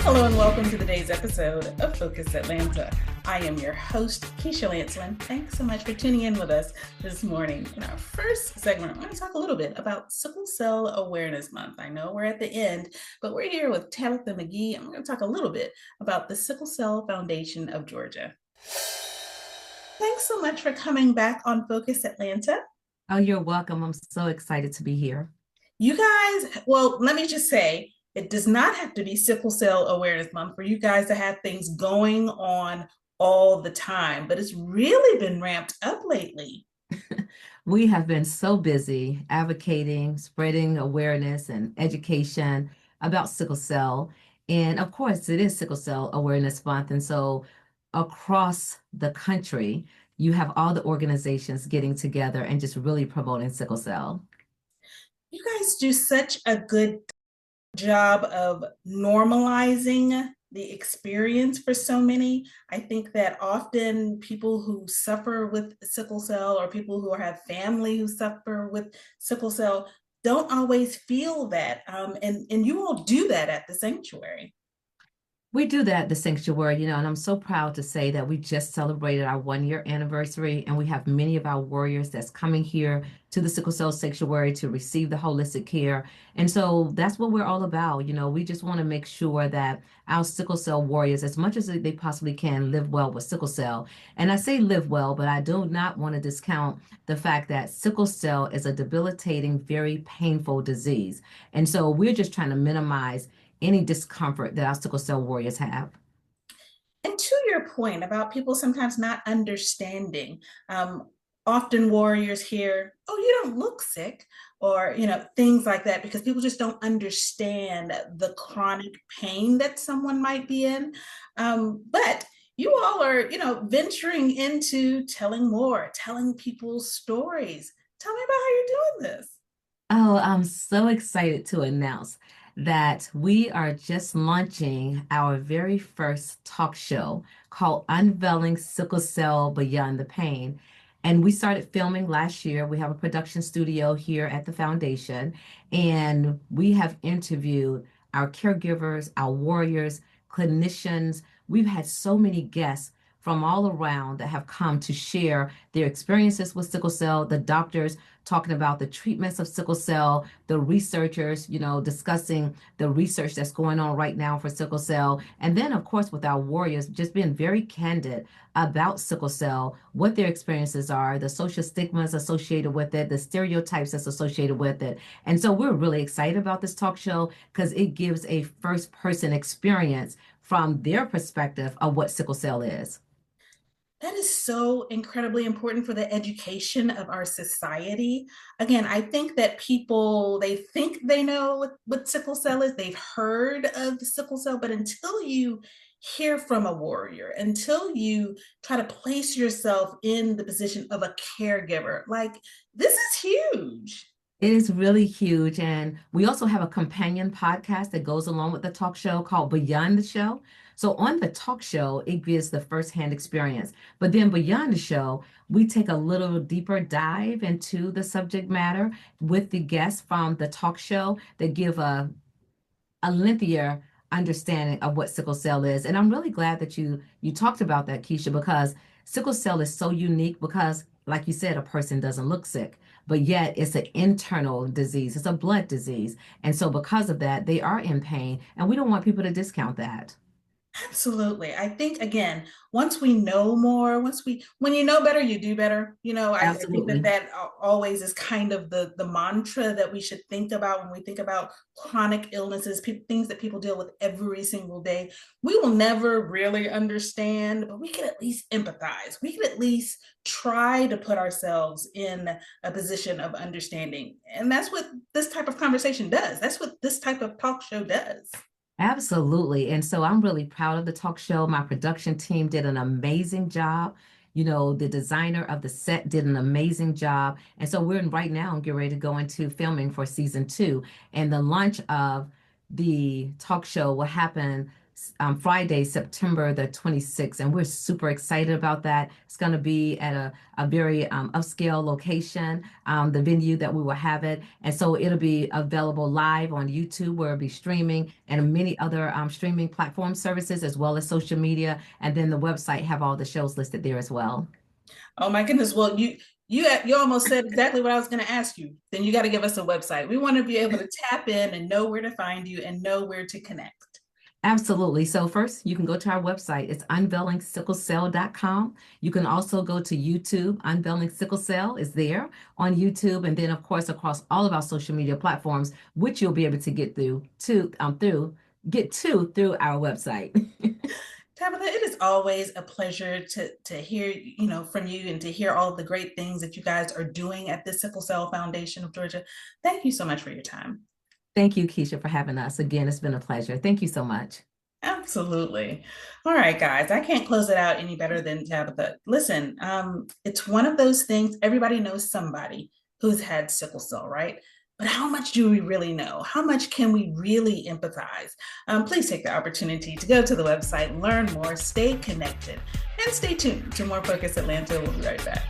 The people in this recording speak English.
Hello and welcome to today's episode of Focus Atlanta. I am your host, Keisha Lancelin. Thanks so much for tuning in with us this morning. In our first segment, I'm going to talk a little bit about Sickle Cell Awareness Month. I know we're at the end, but we're here with Tabitha McGee, and we're going to talk a little bit about the Sickle Cell Foundation of Georgia. Thanks so much for coming back on Focus Atlanta. Oh, you're welcome. I'm so excited to be here. You guys, well, let me just say, it does not have to be Sickle Cell Awareness Month for you guys to have things going on all the time, but it's really been ramped up lately. We have been so busy advocating, spreading awareness and education about sickle cell. And of course, it is Sickle Cell Awareness Month. And so across the country, you have all the organizations getting together and just really promoting sickle cell. You guys do such a good job of normalizing the experience for so many. I think that often people who suffer with sickle cell or people who have family who suffer with sickle cell don't always feel that. And you all do that at the sanctuary. We do that at the sanctuary, and I'm so proud to say that we just celebrated our 1 year anniversary, and we have many of our warriors that's coming here to the Sickle Cell Sanctuary to receive the holistic care. And so that's what we're all about. We just want to make sure that our sickle cell warriors, as much as they possibly can, live well with sickle cell. And I say live well, but I do not want to discount the fact that sickle cell is a debilitating, very painful disease. And so we're just trying to minimize any discomfort that our sickle cell warriors have. And to your point about people sometimes not understanding, often warriors hear, "Oh, you don't look sick," or things like that, because people just don't understand the chronic pain that someone might be in. But you all are, venturing into telling more, telling people's stories. Tell me about how you're doing this. Oh, I'm so excited to announce that we are just launching our very first talk show called Unveiling Sickle Cell Beyond the Pain. And we started filming last year. We have a production studio here at the foundation, and we have interviewed our caregivers, our warriors, clinicians. We've had so many guests from all around that have come to share their experiences with sickle cell, the doctors talking about the treatments of sickle cell, the researchers, discussing the research that's going on right now for sickle cell. And then, of course, with our warriors, just being very candid about sickle cell, what their experiences are, the social stigmas associated with it, the stereotypes that's associated with it. And so we're really excited about this talk show because it gives a first person experience from their perspective of what sickle cell is. That is so incredibly important for the education of our society. Again, I think that people, they think they know what sickle cell is, they've heard of the sickle cell, but until you hear from a warrior, until you try to place yourself in the position of a caregiver, like, this is huge. It is really huge. And we also have a companion podcast that goes along with the talk show called Beyond the Show. So on the talk show, it gives the firsthand experience. But then beyond the show, we take a little deeper dive into the subject matter with the guests from the talk show that give a lengthier understanding of what sickle cell is. And I'm really glad that you talked about that, Keisha, because sickle cell is so unique because, like you said, a person doesn't look sick, but yet it's an internal disease. It's a blood disease. And so because of that, they are in pain. And we don't want people to discount that. Absolutely. I think again, once we know more, when you know better, you do better. I think that Absolutely. always is kind of the mantra that we should think about when we think about chronic illnesses, things that people deal with every single day. We will never really understand, but we can at least empathize. We can at least try to put ourselves in a position of understanding. And that's what this type of conversation does. That's what this type of talk show does. Absolutely. And so I'm really proud of the talk show. My production team did an amazing job. The designer of the set did an amazing job. And so we're right now getting ready to go into filming for season 2. And the launch of the talk show will happen Friday, September the 26th, and we're super excited about that. It's going to be at a very upscale location, the venue that we will have it. And so it'll be available live on YouTube, where it'll be streaming, and many other streaming platform services, as well as social media. And then the website have all the shows listed there as well. Oh my goodness. Well, you almost said exactly what I was going to ask you. Then you got to give us a website. We want to be able to tap in and know where to find you and know where to connect. Absolutely. So first, you can go to our website. It's unveilingsicklecell.com. You can also go to YouTube. Unveiling Sickle Cell is there on YouTube, and then of course across all of our social media platforms, which you'll be able to get through our website. Tabitha, it is always a pleasure to hear, from you and to hear all of the great things that you guys are doing at the Sickle Cell Foundation of Georgia. Thank you so much for your time. Thank you, Keisha, for having us. Again, it's been a pleasure. Thank you so much. Absolutely. All right, guys, I can't close it out any better than Tabitha. Listen, it's one of those things, everybody knows somebody who's had sickle cell, right? But how much do we really know? How much can we really empathize? Please take the opportunity to go to the website, learn more, stay connected, and stay tuned to more Focus Atlanta. We'll be right back.